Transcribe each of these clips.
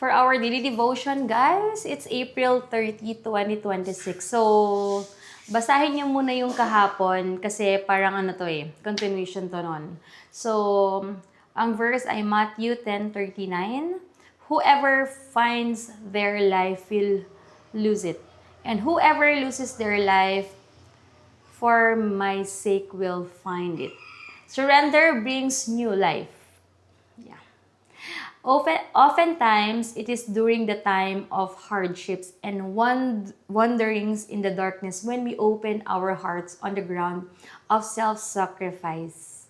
for our daily devotion, guys. It's April 30, 2026. So, basahin niyo muna yung kahapon kasi parang ano to continuation to nun. So, ang verse ay Matthew 10:39. Whoever finds their life will lose it. And whoever loses their life for my sake will find it. Surrender brings new life. Yeah. Oftentimes, it is during the time of hardships and wanderings in the darkness when we open our hearts on the ground of self-sacrifice.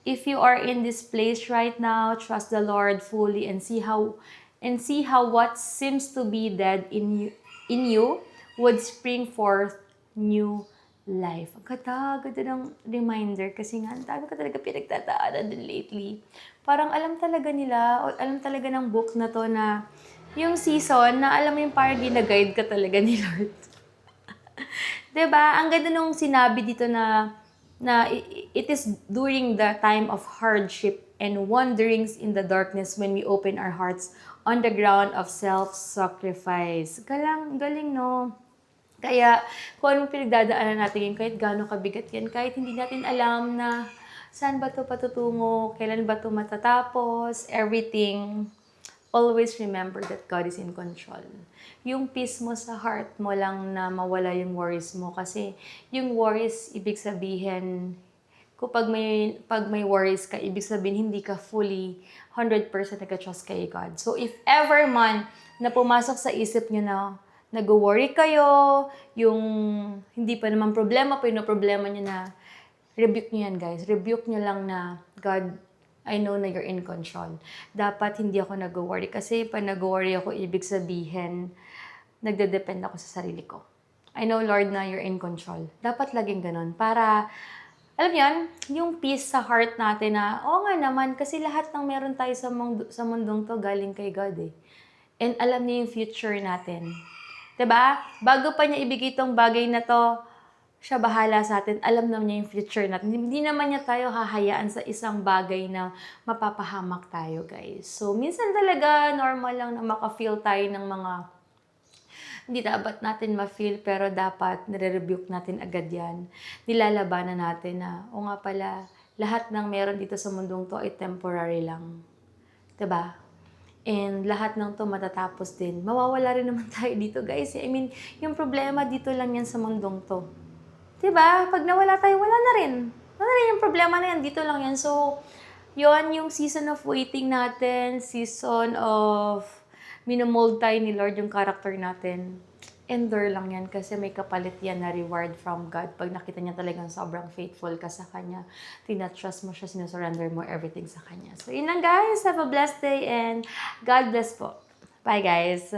If you are in this place right now, trust the Lord fully and see how what seems to be dead in you would spring forth new life. Ang ganda ng reminder kasi nga, ang dami ko talaga pinagtataanan din lately. Parang alam talaga nila, o alam talaga ng book na to na yung season na alam mo yung parang gina-guide ka talaga ni Lord. 'Di ba? Ang ganda nung sinabi dito na it is during the time of hardship and wanderings in the darkness when we open our hearts on the ground of self-sacrifice. Galing, no? Kaya, kung anong pinagdadaanan natin yun, kahit gaano kabigat yan, kahit hindi natin alam na saan ba ito patutungo, kailan ba ito matatapos, everything, always remember that God is in control. Yung peace mo sa heart mo lang na mawala yung worries mo. Kasi yung worries, ibig sabihin, pag may worries ka, ibig sabihin hindi ka fully 100% nag-trust kay God. So if ever man na pumasok sa isip nyo na nag-worry kayo, yung hindi pa naman problema, problema nyo na, rebuke nyo yan, guys. Rebuke nyo lang na, God, I know na you're in control. Dapat hindi ako nag-worry. Kasi pag nag-worry ako, ibig sabihin, nagde-depend ako sa sarili ko. I know, Lord, na you're in control. Dapat laging ganun. Para, alam yan, yung peace sa heart natin na, oo nga naman, kasi lahat ng meron tayo sa mundong to, galing kay God eh. And alam niya yung future natin. 'Di ba? Bago pa niya ibigay itong bagay na to, siya bahala sa atin. Alam naman niya yung future natin. Hindi naman niya tayo hahayaan sa isang bagay na mapapahamak tayo, guys. So, minsan talaga normal lang na maka-feel tayo ng mga hindi dapat natin ma-feel, pero dapat nire-rebuke natin agad yan. Nilalabanan natin na, o nga pala, lahat ng meron dito sa mundong to ay temporary lang. 'Di ba? And lahat ng to matatapos din. Mawawala rin naman tayo dito, guys. I mean, yung problema dito lang yan sa mundong to. 'Di ba? Pag nawala tayo, wala na rin. Wala na rin yung problema na yan. Dito lang yan. So, yon yung season of waiting natin, season of minomold tayo ni Lord yung character natin. Endure lang yan kasi may kapalit yan na reward from God. Pag nakita niya talagang sobrang faithful ka sa Kanya, tina-trust mo siya, sinusurrender mo everything sa Kanya. So, yun lang, guys. Have a blessed day and God bless po. Bye, guys.